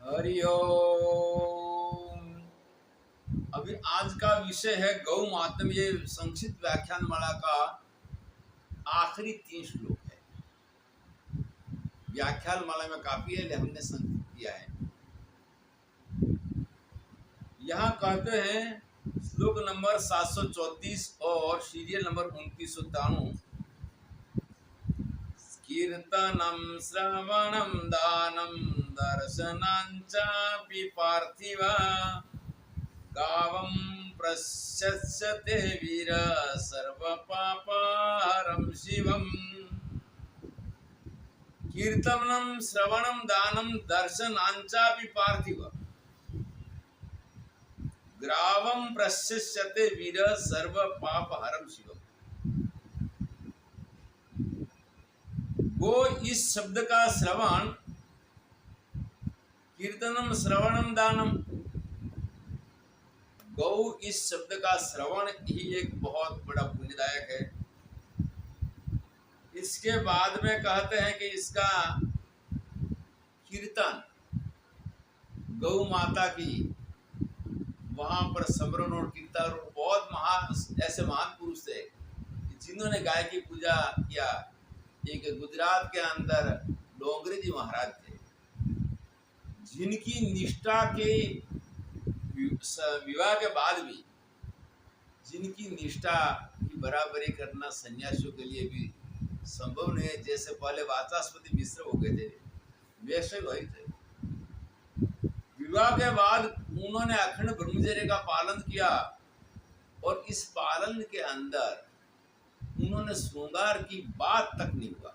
हरि ओम। अभी आज का विषय है गौ मातम। ये संक्षिप्त व्याख्यान माला का आखिरी 3 श्लोक है। व्याख्यान माला में काफी है, हमने संक्षिप्त किया है। यहाँ कहते हैं श्लोक नंबर 734 और सीरियल नंबर 2993। कीर्तनम श्रवणम दानम दर्शनांचापि पार्थिवा गावं प्रशस्यते वीर सर्वपापहरं शिवम्। कीर्तनम श्रवणम दानम दर्शनांचापि पार्थिव ग्रावं प्रशस्यते वीर सर्वपापहरं शिवम्। वो इस शब्द का श्रवण, कीर्तनम श्रवणम दानम, गौ इस शब्द का श्रवण ही एक बहुत बड़ा पुण्यदायक है। इसके बाद में कहते हैं कि इसका कीर्तन गौ माता की वहां पर स्मरण और कीर्तन, और बहुत महान ऐसे महान पुरुष थे जिन्होंने गाय की पूजा किया। एक गुजरात के अंदर डोंगरे जी महाराज थे, जिनकी निष्ठा के विवाह के बाद भी, जिनकी निष्ठा की बराबरी करना सन्यासियों के लिए भी संभव नहीं है। जैसे पहले वाचस्पति मिश्र हो गए थे, वैसे वही थे। विवाह के बाद उन्होंने अखंड ब्रह्मचर्य का पालन किया, और इस पालन के अंदर उन्होंने श्रृंगार की बात तक नहीं हुआ।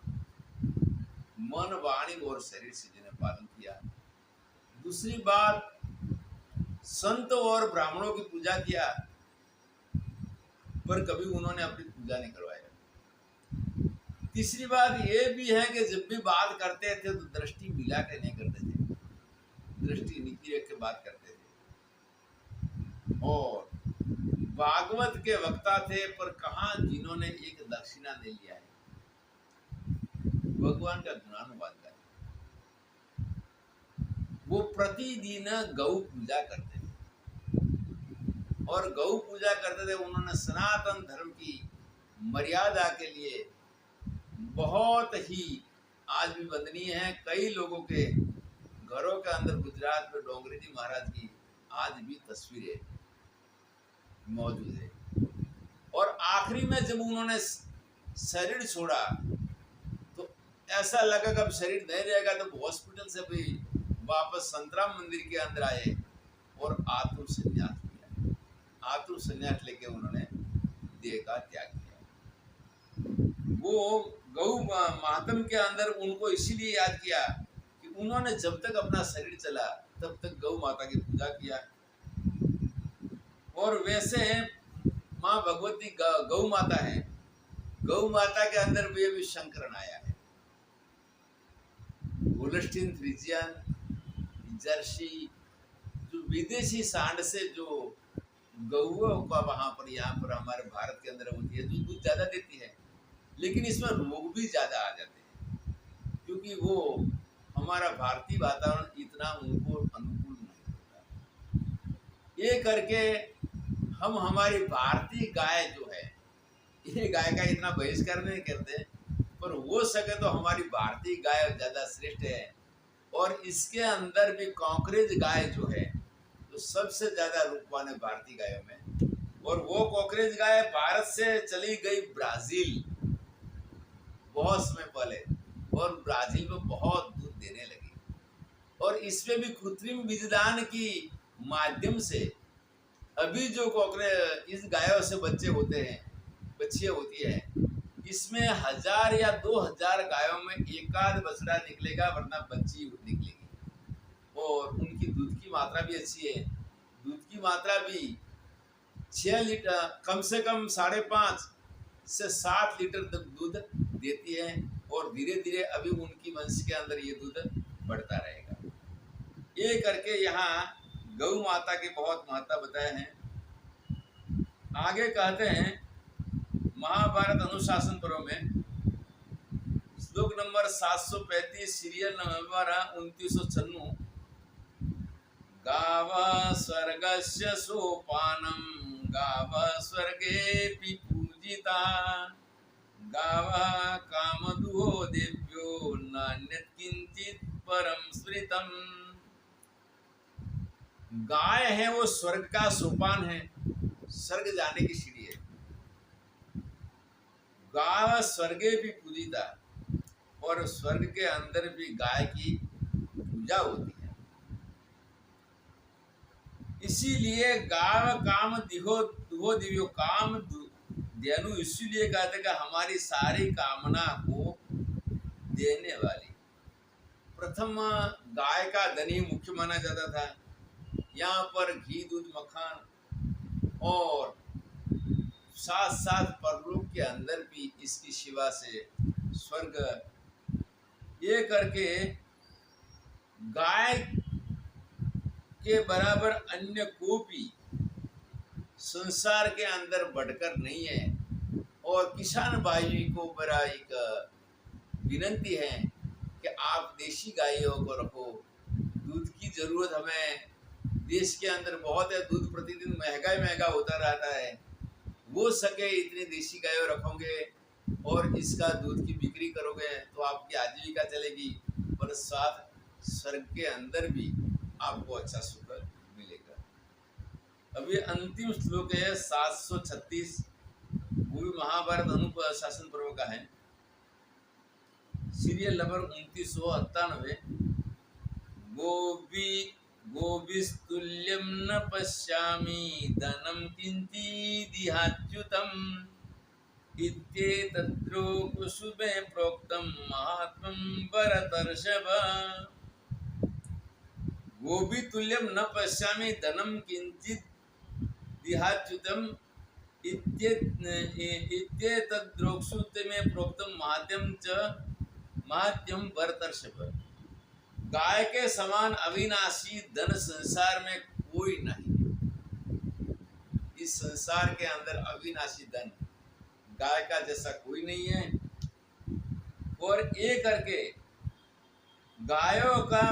मन, वाणी और शरीर से जिन्हें पालन किया। दूसरी बात, संत और ब्राह्मणों की पूजा किया, पर कभी उन्होंने अपनी पूजा नहीं करवाया। तीसरी बात ये भी है कि जब भी बात करते थे तो दृष्टि मिला के नहीं करते थे, दृष्टि नीति रख के बात करते थे। और भागवत के वक्ता थे, पर कहाँ जिन्होंने एक दक्षिणा नहीं लिया है। भगवान का गुणानुवाद है। वो प्रतिदिन गौ पूजा करते थे, और गौ पूजा करते थे। उन्होंने सनातन धर्म की मर्यादा के लिए बहुत ही आज भी वंदनीय है। कई लोगों के घरों के अंदर गुजरात में डोंगरे जी महाराज की आज भी तस्वीरें मौजूद है। और आखिरी में जब उन्होंने शरीर छोड़ा तो ऐसा लगा कि अब शरीर नहीं रहेगा, तो हॉस्पिटल से भी वापस संतराम मंदिर के अंदर आए और आतुर संन्यास लिया। आतुर संन्यास लेके उन्होंने देह का त्याग किया। वो गौ महात्म के अंदर उनको इसीलिए याद किया कि उन्होंने जब तक अपना शरीर चला तब तक गौ माता की पूजा किया। और वैसे माँ भगवती गौ माता है। गौ माता के अंदर भी शंकरन आया है। होल्स्टीन फ्रीजियन, जर्सी, जो विदेशी सांड से जो गौओं का वहां पर, यहाँ पर हमारे भारत के अंदर होती है, जो दूध ज्यादा देती है, लेकिन इसमें रोग भी ज्यादा आ जाते हैं, क्योंकि वो हमारा भारतीय वातावरण इतना उनको अनुकूल नहीं होता। ये करके हम हमारी भारतीय गाय जो है, ये गाय का इतना बहिष्कार नहीं करते, पर हो सके तो हमारी भारतीय गाय ज्यादा श्रेष्ठ है। और इसके अंदर भी कॉकरेज गाय जो है, तो सबसे ज्यादा रूपवान है भारतीय गायों में। और वो कॉकरेज गाय भारत से चली गई ब्राजील बहुत समय पहले, और ब्राजील में बहुत दूध देने लगी। और इसमें भी कृत्रिम बीजदान की माध्यम से अभी जो कॉकरेज, इस गायों से बच्चे होते हैं, बच्चियां होती है, इसमें 1000 या 2000 गायों में एकाध बछड़ा निकलेगा, वरना बच्ची निकलेगी। और उनकी दूध की मात्रा भी अच्छी है। दूध की मात्रा भी 6 लीटर, कम से कम 5.5 से 7 लीटर तक दूध देती है। और धीरे धीरे अभी उनकी वंश के अंदर ये दूध बढ़ता रहेगा। ये करके यहाँ गौ माता के बहुत महत्व बताए हैं। आगे कहते हैं महाभारत अनुशासन पर्व में श्लोक नंबर 735 सीरियल नंबर 2996, गाव स्वर्गस्य सोपानं गाव स्वर्गेऽपि पूजिता गाव कामदुहो देव्यो नान्यत् किंचित परम स्मृतम। गाय है वो स्वर्ग का सोपान है, स्वर्ग जाने की सीढ़ी है। गाव स्वर्गे भी पूजिता, और स्वर्ग के अंदर भी गाय की पूजा होती है। इसीलिए गाव काम दिहो दुहो दिव्यो काम देनु, इसीलिए कहते कि हमारी सारी कामना को देने वाली। प्रथम गाय का धनी मुख्य माना जाता था। यहाँ पर घी दूध मक्खन और साथ साथ परलोक के अंदर भी इसकी सेवा से स्वर्ग, ये करके गाय के बराबर अन्य को भी संसार के अंदर बढ़कर नहीं है। और किसान भाई को बड़ा एक विनंती है कि आप देशी गायों को रखो। दूध की जरूरत हमें देश के अंदर बहुत है, दूध प्रतिदिन महंगा होता रहता है। हो सके इतनी देशी गायों रखोगे और इसका दूध की बिक्री करोगे तो आपकी आजीविका चलेगी, पर साथ स्वर्ग के अंदर भी आपको अच्छा सुख मिलेगा। अभी अंतिम श्लोक है 736, वो भी महाभारत अनुशासन पर्व का है, सीरियल नंबर 2998। गोविस्तुल्यं न पश्यामि धनं किंचिदिहाच्युतम् इत्येतद्रो कुसुमे प्रोक्तं महात्मं भरतर्षभ। गोवितुल्यं न पश्यामि धनं किंचिदिहाच्युतम् इत्येतद्रोक्षुते प्रोक्तं महात्यम भरतर्षभ। गाय के समान अविनाशी धन संसार में कोई नहीं। इस संसार के अंदर अविनाशी धन गाय का जैसा कोई नहीं है। और ये करके गायों का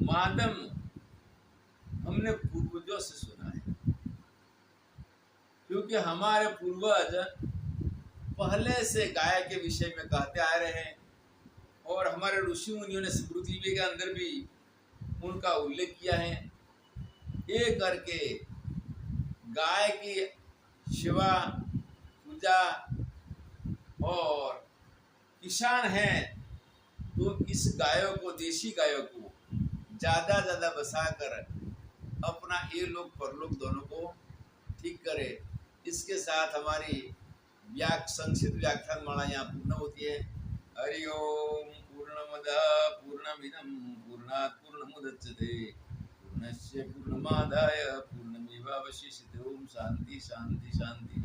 मातम हमने पूर्वजों से सुना है, क्योंकि हमारे पूर्वज पहले से गाय के विषय में कहते आ रहे हैं। और हमारे ऋषि मुनियों ने स्मृति के अंदर भी उनका उल्लेख किया है। ये करके गाय की सेवा पूजा, और किसान हैं तो इस गायों को, देशी गायों को ज़्यादा बसाकर अपना ये लोग परलोक दोनों को ठीक करे। इसके साथ हमारी संक्षिप्त व्याख्यान माला यहाँ पूर्ण होती है। हरि ओम। पूर्णमद पूर्णमिदं पूर्णात् पूर्णमुदच्यते पूर्णस्य पूर्णमादाय पूर्णमेवावशिष्यते। ओम शांति शांति शांति।